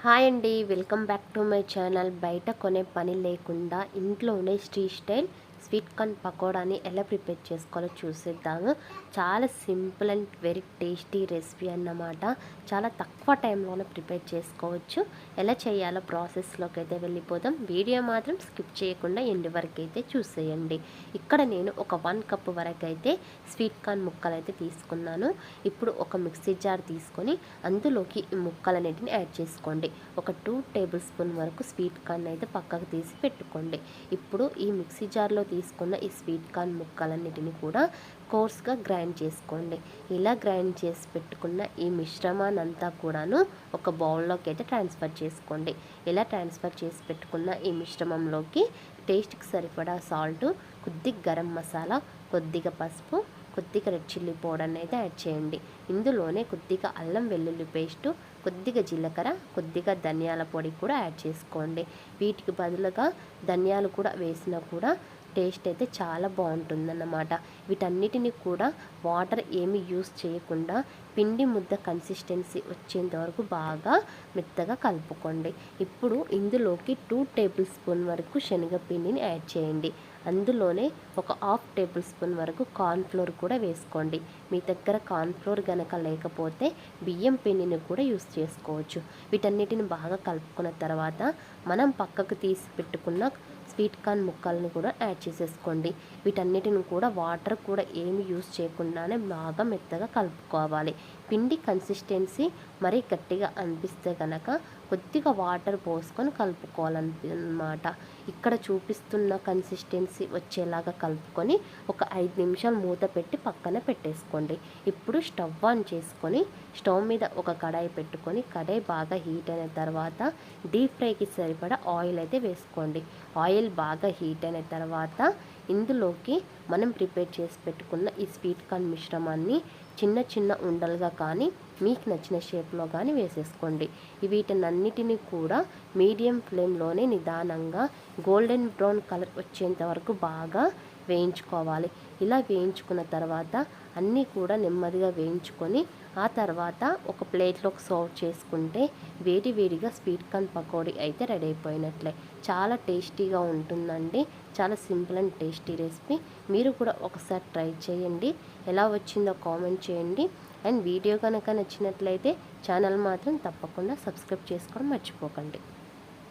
Hi అండి, welcome back to my channel. బయట కొనే పని లేకుండా ఇంట్లోనే స్ట్రీట్ స్టైల్ స్వీట్ కార్న్ పకోడాని ఎలా ప్రిపేర్ చేసుకోవాలో చూసేద్దాము. చాలా simple and very tasty recipe అన్నమాట. చాలా తక్కువ టైంలోనే ప్రిపేర్ చేసుకోవచ్చు. ఎలా చేయాలో ప్రాసెస్లోకి అయితే వెళ్ళిపోదాం. వీడియో మాత్రం స్కిప్ చేయకుండా ఎండ్ వరకు అయితే చూసేయండి. ఇక్కడ నేను ఒక 1 కప్ వరకు అయితే స్వీట్ కార్న్ ముక్కలు అయితే తీసుకున్నాను. ఇప్పుడు ఒక మిక్సీ జార్ తీసుకొని అందులోకి ఈ ముక్కలన్నిటిని యాడ్ చేసుకోండి. ఒక 2 టేబుల్ స్పూన్ వరకు స్వీట్ కార్న్ అయితే పక్కకు తీసి పెట్టుకోండి. ఇప్పుడు ఈ మిక్సీ జార్లో తీసుకున్న ఈ స్వీట్ కార్న్ ముక్కలన్నిటిని కూడా కోర్స్గా గ్రైండ్ చేసుకోండి. ఇలా గ్రైండ్ చేసి పెట్టుకున్న ఈ మిశ్రమాన్ని అంతా కూడాను ఒక బౌల్లోకి అయితే ట్రాన్స్ఫర్ చేసుకోండి. ఇలా ట్రాన్స్ఫర్ చేసి పెట్టుకున్న ఈ మిశ్రమంలోకి టేస్ట్కి సరిపడా సాల్ట్, కొద్దిగా గరం మసాలా, కొద్దిగా పసుపు, కొద్దిగా రెడ్ చిల్లీ పౌడర్ని అయితే యాడ్ చేయండి. ఇందులోనే కొద్దిగా అల్లం వెల్లుల్లి పేస్టు, కొద్దిగా జీలకర్ర, కొద్దిగా ధనియాల పొడి కూడా యాడ్ చేసుకోండి. వీటికి బదులుగా ధనియాలు కూడా వేసినా కూడా టేస్ట్ అయితే చాలా బాగుంటుందన్నమాట. వీటన్నిటిని కూడా వాటర్ ఏమి యూస్ చేయకుండా పిండి ముద్ద కన్సిస్టెన్సీ వచ్చేంత వరకు బాగా మెత్తగా కలుపుకోండి. ఇప్పుడు ఇందులోకి 2 టేబుల్ స్పూన్ వరకు శనగపిండిని యాడ్ చేయండి. అందులోనే ఒక 1/2 టేబుల్ స్పూన్ వరకు కార్న్ఫ్లోర్ కూడా వేసుకోండి. మీ దగ్గర కార్న్ఫ్లోర్ గనక లేకపోతే బియ్యం పిండిని కూడా యూస్ చేసుకోవచ్చు. వీటన్నిటిని బాగా కలుపుకున్న తర్వాత మనం పక్కకు తీసి పెట్టుకున్న స్వీట్ కార్న్ ముక్కల్ని కూడా యాడ్ చేసేసుకోండి. వీటన్నిటిని కూడా వాటర్ కూడా ఏమి యూస్ చేయకుండానే బాగా మెత్తగా కలుపుకోవాలి. పిండి కన్సిస్టెన్సీ మరీ గట్టిగా అనిపిస్తే కనుక కొద్దిగా వాటర్ పోసుకొని కలుపుకోవాలన్నమాట. ఇక్కడ చూపిస్తున్న కన్సిస్టెన్సీ వచ్చేలాగా కలుపుకొని ఒక 5 నిమిషాలు మూత పెట్టి పక్కన పెట్టేసుకోండి. ఇప్పుడు స్టవ్ ఆన్ చేసుకొని స్టవ్ మీద ఒక కడాయి పెట్టుకొని కడాయి బాగా హీట్ అయిన తర్వాత డీప్ ఫ్రైకి సరిపడా ఆయిల్ అయితే వేసుకోండి. ఆయిల్ బాగా హీట్ అయిన తర్వాత ఇందులోకి మనం ప్రిపేర్ చేసి పెట్టుకున్న ఈ స్వీట్ కార్న్ మిశ్రమాన్ని చిన్న చిన్న ఉండలుగా కానీ మీకు నచ్చిన షేప్లో కానీ వేసేసుకోండి. వీటినన్నిటిని కూడా మీడియం ఫ్లేమ్లోనే నిదానంగా గోల్డెన్ బ్రౌన్ కలర్ వచ్చేంత వరకు బాగా వేయించుకోవాలి. ఇలా వేయించుకున్న తర్వాత అన్నీ కూడా నెమ్మదిగా వేయించుకొని ఆ తర్వాత ఒక ప్లేట్లోకి సర్వ్ చేసుకుంటే వేడివేడిగా స్వీట్ కార్న్ పకోడీ అయితే రెడీ అయిపోయినట్లే. చాలా టేస్టీగా ఉంటుందండి. చాలా సింపుల్ అండ్ టేస్టీ రెసిపీ. మీరు కూడా ఒకసారి ట్రై చేయండి. ఎలా వచ్చిందో కామెంట్ చేయండి. అండ్ వీడియో కనుక నచ్చినట్లయితే ఛానల్ మాత్రం తప్పకుండా సబ్స్క్రైబ్ చేసుకోవడం మర్చిపోకండి.